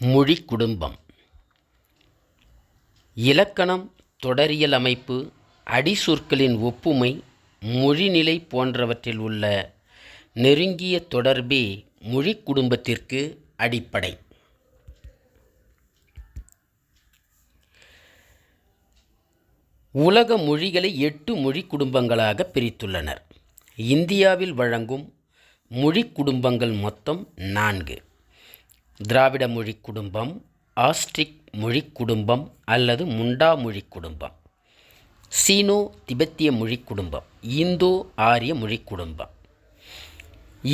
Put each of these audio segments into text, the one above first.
மொழி குடும்பம். இலக்கணம், தொடரியல் அமைப்பு, அடிச்சொற்களின் ஒப்புமை, மொழிநிலை போன்றவற்றில் உள்ள நெருங்கிய தொடர்பே மொழி குடும்பத்திற்கு அடிப்படை. உலக மொழிகளை 8 மொழி குடும்பங்களாக பிரித்துள்ளனர். இந்தியாவில் வழங்கும் மொழி குடும்பங்கள் மொத்தம் 4. திராவிட மொழி குடும்பம், ஆஸ்ட்ரிக் மொழி குடும்பம் அல்லது முண்டா மொழி குடும்பம், சீனோ திபெத்திய மொழி குடும்பம், இந்தோ ஆரிய மொழி குடும்பம்.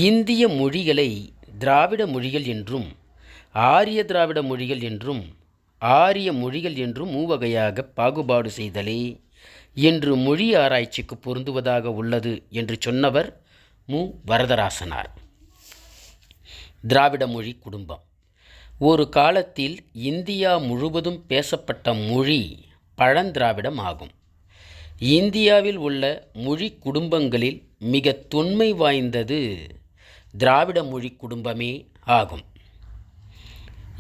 இந்திய மொழிகளை திராவிட மொழிகள் என்றும் ஆரிய திராவிட மொழிகள் என்றும் ஆரிய மொழிகள் என்றும் மூவகையாக பாகுபாடு செய்தலே என்று மொழி ஆராய்ச்சிக்கு பொருந்துவதாக உள்ளது என்று சொன்னவர் மு. வரதராசனார். திராவிட மொழி குடும்பம். ஒரு காலத்தில் இந்தியா முழுவதும் பேசப்பட்ட மொழி பழந்திராவிடம் ஆகும். இந்தியாவில் உள்ள மொழி குடும்பங்களில் மிக தொன்மை வாய்ந்தது திராவிட மொழி குடும்பமே ஆகும்.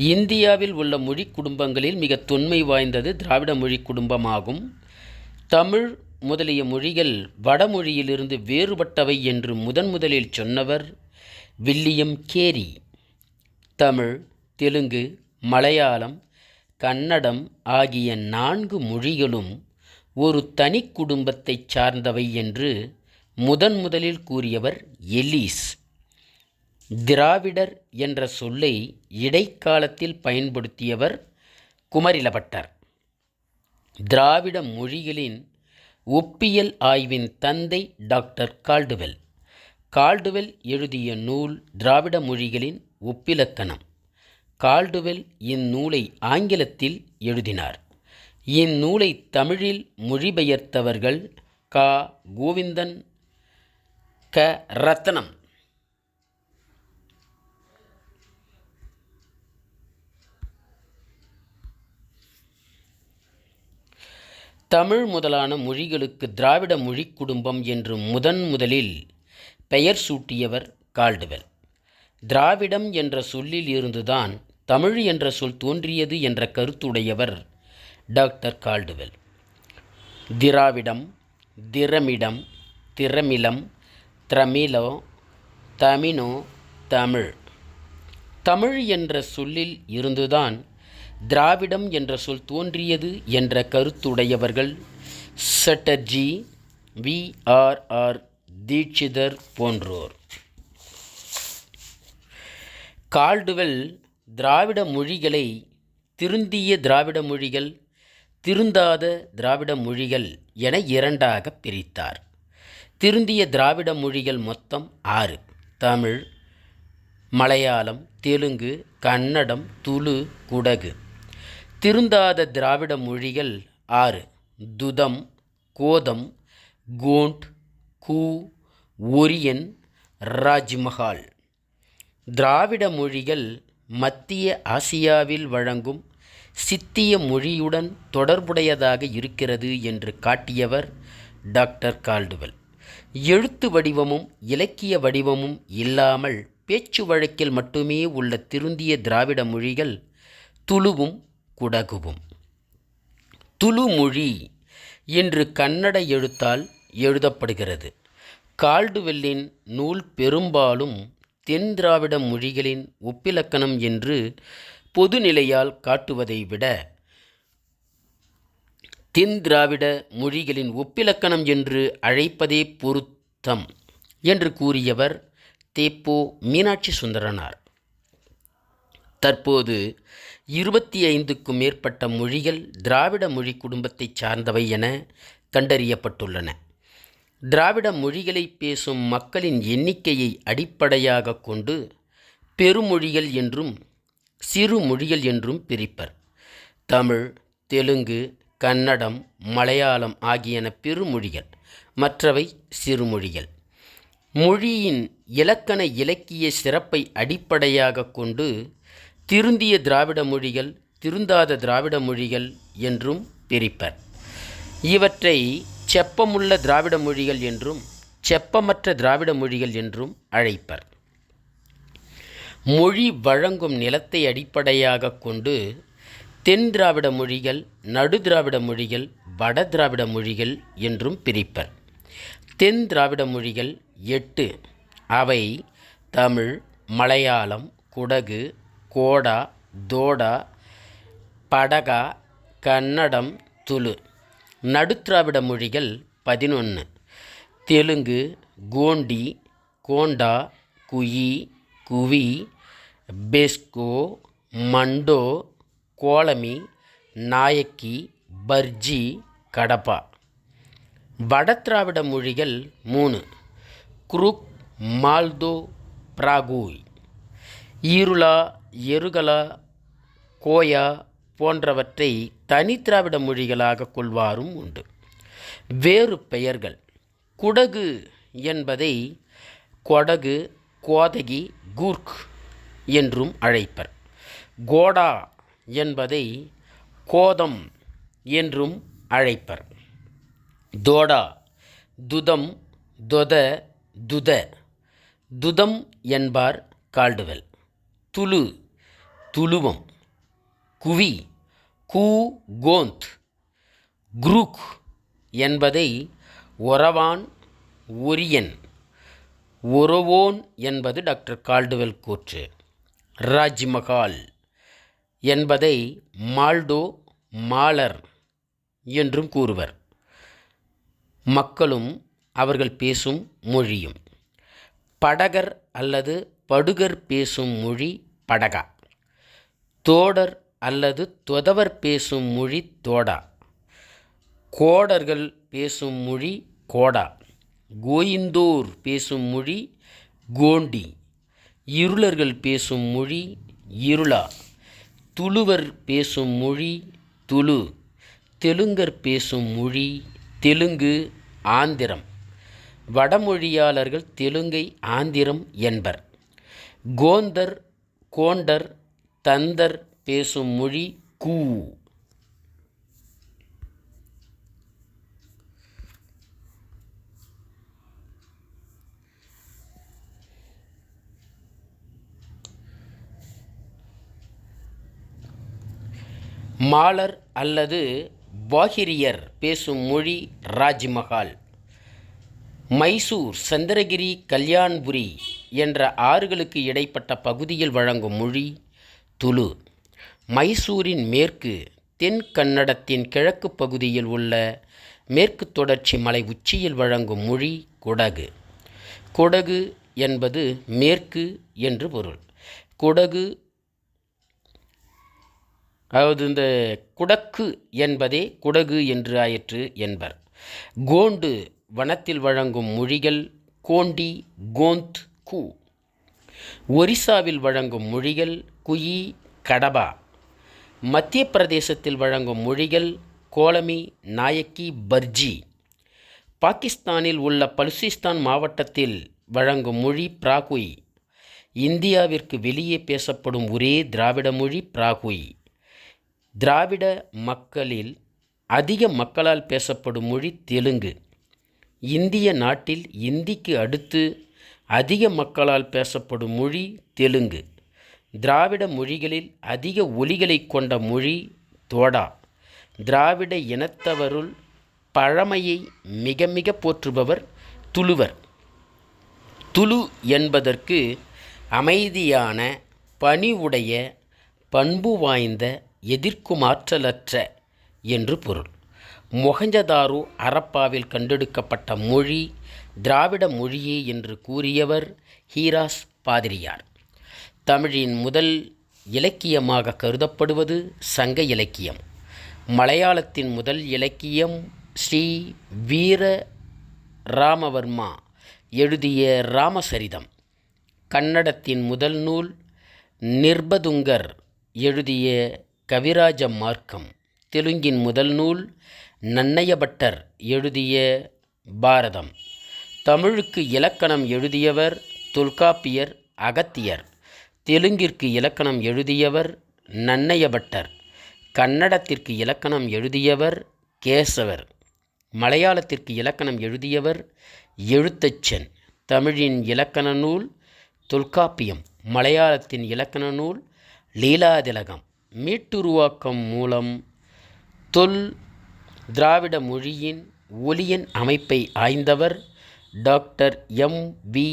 இந்தியாவில் உள்ள மொழி குடும்பங்களில் மிக தொன்மை வாய்ந்தது திராவிட மொழி குடும்பமாகும். தமிழ் முதலிய மொழிகள் வடமொழியிலிருந்து வேறுபட்டவை என்று முதலில் சொன்னவர் வில்லியம் கேரி. தமிழ், தெலுங்கு, மலையாளம், கன்னடம் ஆகிய 4 மொழிகளும் ஒரு தனி குடும்பத்தை சார்ந்தவை என்று முதலில் கூறியவர் எலீஸ். திராவிடர் என்ற சொல்லை இடைக்காலத்தில் பயன்படுத்தியவர் குமரிலபட்டர். திராவிட மொழிகளின் ஒப்பியல் ஆய்வின் தந்தை டாக்டர் கால்டுவெல். கால்டுவெல் எழுதிய நூல் திராவிட மொழிகளின் ஒப்பிலக்கணம். கால்டுவெல் இந்நூலை ஆங்கிலத்தில் எழுதினார். இந்நூலை தமிழில் மொழிபெயர்த்தவர்கள் கா. கோவிந்தன், க. ரத்னம். தமிழ் முதலான மொழிகளுக்கு திராவிட மொழி குடும்பம் என்று முதலில் பெயர் சூட்டியவர் கால்டுவெல். திராவிடம் என்ற சொல்லில் இருந்துதான் தமிழ் என்ற சொல் தோன்றியது என்ற கருத்துடையவர் டாக்டர் கால்டுவெல். திராவிடம், திரமிடம், திரமிலம், திரமிலோ, தமினோ, தமிழ். தமிழ் என்ற சொல்லில் இருந்துதான் திராவிடம் என்ற சொல் தோன்றியது என்ற கருத்துடையவர்கள் சட்டர்ஜி, வி.ஆர்.ஆர். தீட்சிதர் போன்றோர். கால்டுவெல் திராவிட மொழிகளை திருந்திய திராவிட மொழிகள், திருந்தாத திராவிட மொழிகள் என 2ஆக பிரித்தார். திருந்திய திராவிட மொழிகள் மொத்தம் 6. தமிழ், மலையாளம், தெலுங்கு, கன்னடம், துளு, குடகு. திருந்தாத திராவிட மொழிகள் 6. துதம், கோதம், கோண்ட், கூ, ஒரியன், ராஜ்மஹால். திராவிட மொழிகள் மத்திய ஆசியாவில் வழங்கும் சித்திய மொழியுடன் தொடர்புடையதாக இருக்கிறது என்று காட்டியவர் டாக்டர் கால்டுவெல். எழுத்து வடிவமும் இலக்கிய வடிவமும் இல்லாமல் பேச்சு வழக்கில் மட்டுமே உள்ள திருந்திய திராவிட மொழிகள் துளுவும் குடகுவும். துளு மொழி இன்று கன்னட எழுத்தால் எழுதப்படுகிறது. கால்டுவெல்லின் நூல் பெரும்பாலும் தென் திராவிட மொழிகளின் ஒப்பிலக்கணம் என்று பொதுநிலையால் காட்டுவதை விட தென் திராவிட மொழிகளின் ஒப்பிலக்கணம் என்று அழைப்பதே பொருத்தம் என்று கூறியவர் தேப்போ மீனாட்சி சுந்தரனார். தற்போது 25க்கும் மேற்பட்ட மொழிகள் திராவிட மொழி குடும்பத்தை சார்ந்தவை என கண்டறியப்பட்டுள்ளன. திராவிட மொழிகளை பேசும் மக்களின் எண்ணிக்கையை அடிப்படையாக கொண்டு பெருமொழிகள் என்றும் சிறு மொழிகள் என்றும் பிரிப்பர். தமிழ், தெலுங்கு, கன்னடம், மலையாளம் ஆகியன பெருமொழிகள், மற்றவை சிறுமொழிகள். மொழியின் இலக்கண இலக்கிய சிறப்பை அடிப்படையாக கொண்டு திருந்திய திராவிட மொழிகள், திருந்தாத திராவிட மொழிகள் என்றும் பிரிப்பர். இவற்றை செப்பமுள்ள திராவிட மொழிகள் என்றும் செப்பமற்ற திராவிட மொழிகள் என்றும் அழைப்பர். மொழி வழங்கும் நிலத்தை அடிப்படையாக கொண்டு தென் திராவிட மொழிகள், நடு திராவிட மொழிகள், வட திராவிட மொழிகள் என்றும் பிரிப்பர். தென் திராவிட மொழிகள் 8. அவை தமிழ், மலையாளம், குடகு, கோடா, தோடா, படகா, கன்னடம், துளு. நடுத்திராவிட மொழிகள் 11. தெலுங்கு, கோண்டி, கோண்டா, குயி, குவி, பெஸ்கோ, மண்டோ, கோலமி, நாயக்கி, பர்ஜி, கடப்பா. வடதிராவிட மொழிகள் 3. குருக், மால்தோ, பிராகுய். ஈருலா, எருகலா, கோயா போன்றவற்றை தனி திராவிட மொழிகளாக கொள்வாரும் உண்டு. வேறு பெயர்கள்: குடகு என்பதை கொடகு, கோதகி, கூர்க் என்றும் அழைப்பர். கோடா என்பதை கோதம் என்றும் அழைப்பர். தோடா, துதம், தொத, துத, துதம் என்பார் கால்டுவெல். துளு, துளுவம். குவி, கூ, கோந்த். குரூக் என்பதை ஒரவான், ஒரியன், ஒரவோன் என்பது டாக்டர் கால்டுவெல் கூற்று. ராஜ்மஹால் என்பதை மால்டோ, மாலர் என்றும் கூறுவர். மக்களும் அவர்கள் பேசும் மொழியும். படகர் அல்லது படுகர் பேசும் மொழி படகா. தோடர் அல்லது தொதவர் பேசும் மொழி தோடா. கோடர்கள் பேசும் மொழி கோடா. கோயிந்தோர் பேசும் மொழி கோண்டி. இருளர்கள் பேசும் மொழி இருளா. துளுவர் பேசும் மொழி துளு. தெலுங்கர் பேசும் மொழி தெலுங்கு, ஆந்திரம். வடமொழியாளர்கள் தெலுங்கை ஆந்திரம் என்பர். கோந்தர், கோண்டர், தந்தர் பேசும் மொழி கூ. மாலர் அல்லது பாகிரியர் பேசும் மொழி ராஜ்மஹால். மைசூர், சந்திரகிரி, கல்யாண்புரி என்ற ஆறுகளுக்கு இடைப்பட்ட பகுதியில் வழங்கும் மொழி துளு. மைசூரின் மேற்கு, தென் கன்னடத்தின் கிழக்கு பகுதியில் உள்ள மேற்கு தொடர்ச்சி மலை உச்சியில் வழங்கும் மொழி குடகு. குடகு என்பது மேற்கு என்று பொருள். குடகு அதாவது இந்த குடக்கு என்பதே குடகு என்று ஆயிற்று என்பர். கோண்டு வனத்தில் வழங்கும் மொழிகள் கோண்டி, கோந்த், கூ. ஒரிசாவில் வழங்கும் மொழிகள் குயி, கடபா. மத்திய பிரதேசத்தில் வழங்கும் மொழிகள் கோலமி, நாயக்கி, பர்ஜி. பாகிஸ்தானில் உள்ள பலுசிஸ்தான் மாவட்டத்தில் வழங்கும் மொழி பிராகுய். இந்தியாவிற்கு வெளியே பேசப்படும் ஒரே திராவிட மொழி பிராகுய். திராவிட மக்களில் அதிக மக்களால் பேசப்படும் மொழி தெலுங்கு. இந்திய நாட்டில் இந்திக்கு அடுத்து அதிக மக்களால் பேசப்படும் மொழி தெலுங்கு. திராவிட மொழிகளில் அதிக ஒலிகளை கொண்ட மொழி தோடா. திராவிட இனத்தவருள் பழமையை மிக மிக போற்றுபவர் துளுவர். துளு என்பதற்கு அமைதியான, பணிவுடைய, பண்பு வாய்ந்த, எதிர்க்கும் ஆற்றலற்ற என்று பொருள். மொஹஞ்சதாரோ ஹரப்பாவில் கண்டெடுக்கப்பட்ட மொழி திராவிட மொழியே என்று கூறியவர் ஹீராஸ் பாதிரியார். தமிழின் முதல் இலக்கியமாக கருதப்படுவது சங்க இலக்கியம். மலையாளத்தின் முதல் இலக்கியம் ஸ்ரீ வீர ராமவர்மா எழுதிய ராமசரிதம். கன்னடத்தின் முதல் நூல் நிர்பதுங்கர் எழுதிய கவிராஜ மார்க்கம். தெலுங்கின் முதல் நூல் நன்னயபட்டர் எழுதிய பாரதம். தமிழுக்கு இலக்கணம் எழுதியவர் தொல்காப்பியர், அகத்தியர். தெலுங்கிற்கு இலக்கணம் எழுதியவர் நன்னயபட்டர். கன்னடத்திற்கு இலக்கணம் எழுதியவர் கேசவர். மலையாளத்திற்கு இலக்கணம் எழுதியவர் எழுத்தச்சன். தமிழின் இலக்கண நூல் தொல்காப்பியம், மலையாளத்தின் இலக்கண நூல் லீலாதிலகம் மீட்டுருவாக்கம் மூலம் திராவிட மொழியின் ஒலியன் அமைப்பை ஆய்ந்தவர் டாக்டர் M.V.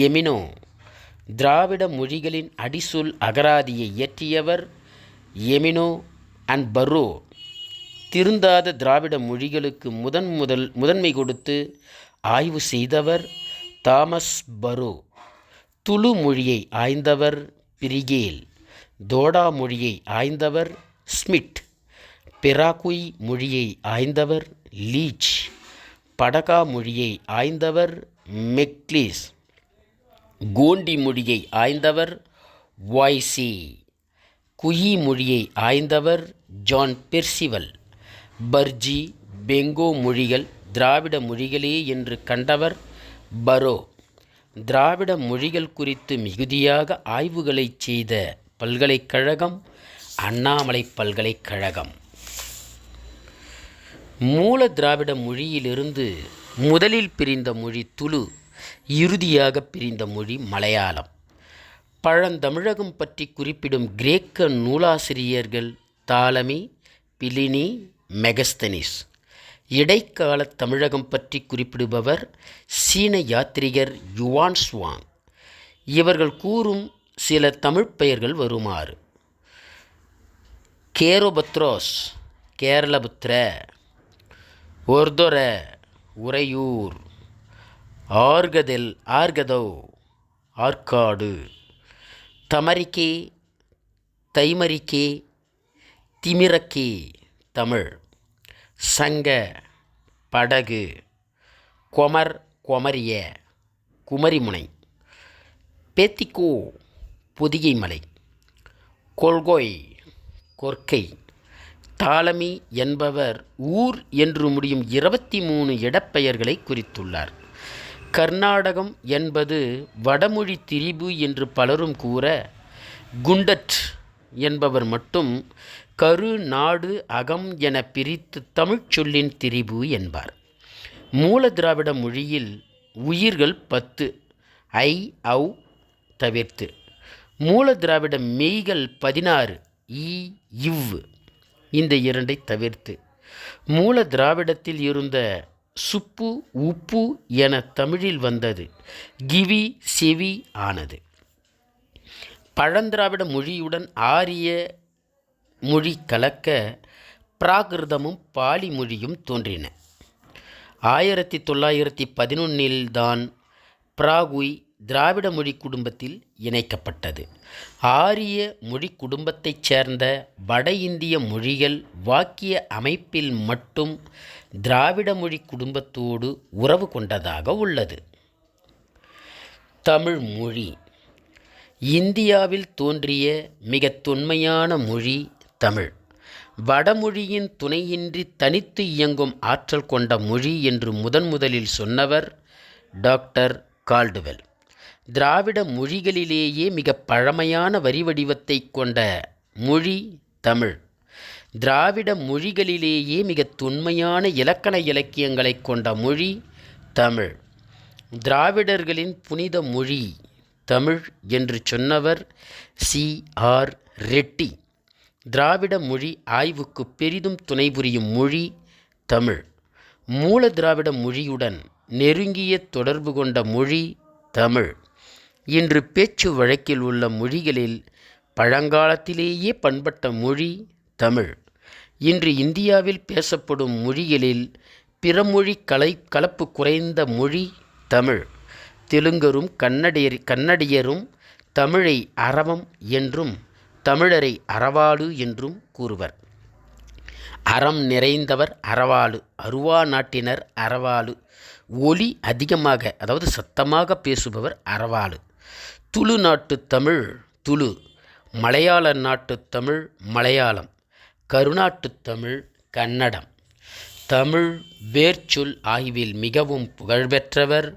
எமினோ. திராவிட மொழிகளின் அடிசொல் அகராதியை இயற்றியவர் எமினோ அண்ட் பரோ. திருந்தாத திராவிட மொழிகளுக்கு முதன்மை கொடுத்து ஆய்வு செய்தவர் தாமஸ் பரோ. துளு மொழியை ஆய்ந்தவர் பிரிகேல். தோடா மொழியை ஆய்ந்தவர் ஸ்மிட். பெராகுய் மொழியை ஆய்ந்தவர் லீச். படகா மொழியை ஆய்ந்தவர் மெக்லீஸ். கோண்டி மொழியை ஆய்ந்தவர் வாய்சி. குயி மொழியை ஆய்ந்தவர் ஜான் பெர்சிவல். பர்ஜி, பெங்கோ மொழிகள் திராவிட மொழிகளே என்று கண்டவர் பரோ. திராவிட மொழிகள் குறித்து மிகுதியாக ஆய்வுகளை செய்த பல்கலைக்கழகம் அண்ணாமலை பல்கலைக்கழகம். மூல திராவிட மொழியிலிருந்து முதலில் பிரிந்த மொழி துளு, இறுதியாக பிரிந்த மொழி மலையாளம். பழந்தமிழகம் பற்றி குறிப்பிடும் கிரேக்க நூலாசிரியர்கள் தாலமி, பிலினி, மெகஸ்தனிஸ். இடைக்கால தமிழகம் பற்றி குறிப்பிடுபவர் சீன யாத்திரிகர் யுவான் சுவாங். இவர்கள் கூறும் சில தமிழ் பெயர்கள் வருமாறு: கேரோபத்ரோஸ், கேரளபுத்திர. ஒர்தொர, உறையூர். ஆர்கதோ, ஆற்காடு. தமரிக்கே, தைமரிக்கே, திமிரக்கே, தமிழ். சங்க, படகு. கொமர், கொமரிய, குமரிமுனை. பேத்திக்கோ, பொதிகை மலை. கொள்கோய், கொர்க்கை. தாலமி என்பவர் ஊர் என்று முடியும் 23 இடப்பெயர்களை குறித்துள்ளார். கர்நாடகம் என்பது வடமொழி திரிபு என்று பலரும் கூற, குண்டட் என்பவர் மட்டும் கரு, நாடு, அகம் என பிரித்து தமிழ்ச் சொல்லின் திரிபு என்பார். மூல திராவிட மொழியில் உயிர்கள் 10 ஐ, ஔ தவிர்த்து. மூல திராவிட மெய்கள் 16 ஈ, இவ் இந்த 2ஐ தவிர்த்து. மூல திராவிடத்தில் இருந்த சுப்பு, உப்பு என தமிழில் வந்தது கிவி, செவி ஆனது. பழந்திராவிட மொழியுடன் ஆரிய மொழி கலக்க பிராகிருதமும் பாலி மொழியும் தோன்றின. 1911 தான் பிராகுய் திராவிட மொழி குடும்பத்தில் இணைக்கப்பட்டது. ஆரிய மொழி குடும்பத்தைச் சேர்ந்த வட இந்திய மொழிகள் வாக்கிய அமைப்பில் மட்டும் திராவிட மொழி குடும்பத்தோடு உறவு கொண்டதாக உள்ளது. தமிழ் மொழி இந்தியாவில் தோன்றிய மிக தொன்மையான மொழி தமிழ். வடமொழியின் துணையின்றி தனித்து இயங்கும் ஆற்றல் கொண்ட மொழி என்று முதலில் சொன்னவர் டாக்டர் கால்டுவெல். திராவிட மொழிகளிலேயே மிக பழமையான வரி வடிவத்தை கொண்ட மொழி தமிழ். திராவிட மொழிகளிலேயே மிக தொன்மையான இலக்கண இலக்கியங்களை கொண்ட மொழி தமிழ். திராவிடர்களின் புனித மொழி தமிழ் என்று சொன்னவர் C.R. ரெட்டி. திராவிட மொழி ஆய்வுக்கு பெரிதும் துணை புரியும் மொழி தமிழ். மூல திராவிட மொழியுடன் நெருங்கிய தொடர்பு கொண்ட மொழி தமிழ். இன்று பேச்சு வழக்கில் உள்ள மொழிகளில் பழங்காலத்திலேயே பண்பட்ட மொழி தமிழ். இன்று இந்தியாவில் பேசப்படும் மொழிகளில் பிறமொழி கலப்பு குறைந்த மொழி தமிழ். தெலுங்கரும் கன்னடியரும் தமிழை அரவம் என்றும் தமிழரை அறவாளு என்றும் கூறுவர். அறம் நிறைந்தவர் அறவாளு. அருவா நாட்டினர் அறவாளு. ஒலி அதிகமாக, அதாவது சத்தமாக பேசுபவர் அறவாளு. துளு நாட்டு தமிழ் துளு. மலையாள நாட்டு தமிழ் மலையாளம். கருநாட்டு தமிழ் கன்னடம். தமிழ் வேர்ச்சொல் ஆய்வில் மிகவும் புகழ்பெற்றவர்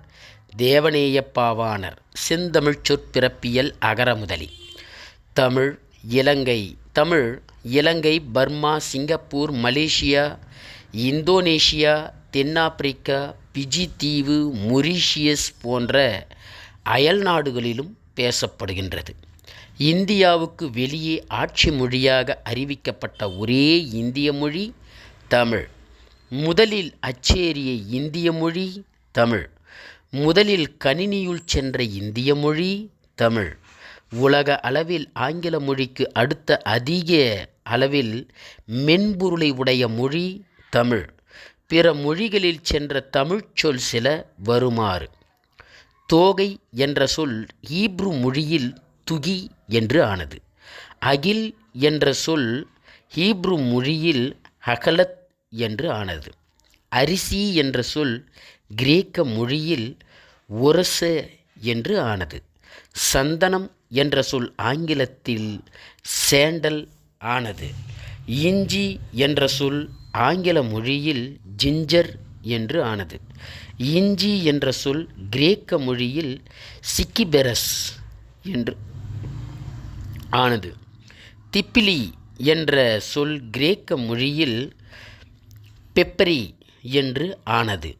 தேவநேயப்பாவாணர். செந்தமிழ்ச் சொற்பிறப்பியல் அகரமுதலி. தமிழ் இலங்கை, பர்மா, சிங்கப்பூர், மலேசியா, இந்தோனேஷியா, தென்னாப்பிரிக்கா, பிஜி தீவு, மொரீஷியஸ் போன்ற அயல் நாடுகளிலும் பேசப்படுகின்றது. இந்தியாவுக்கு வெளியே ஆட்சி மொழியாக அறிவிக்கப்பட்ட ஒரே இந்திய மொழி தமிழ். முதலில் அச்சேறிய இந்திய மொழி தமிழ். முதலில் கணினியுள் சென்ற இந்திய மொழி தமிழ். உலக அளவில் ஆங்கில மொழிக்கு அடுத்த அதிக அளவில் மென்பொருளை உடைய மொழி தமிழ். பிற மொழிகளில் சென்ற தமிழ்ச் சொல் சில வருமாறு. தோகை என்ற சொல் ஹீப்ரு மொழியில் துகி என்று ஆனது. அகில் என்ற சொல் ஹீப்ரு மொழியில் ஹகலத் என்று ஆனது. அரிசி என்ற சொல் கிரேக்க மொழியில் ஒரச என்று ஆனது. சந்தனம் என்ற சொல் ஆங்கிலத்தில் சேண்டல் ஆனது. இஞ்சி என்ற சொல் ஆங்கில மொழியில் ஜிஞ்சர் என்று ஆனது. இஞ்சி என்ற சொல் கிரேக்க மொழியில் சிக்கிபெரஸ் என்று ஆனது. திப்பிலி என்ற சொல் கிரேக்க மொழியில் பெப்பரி என்று ஆனது.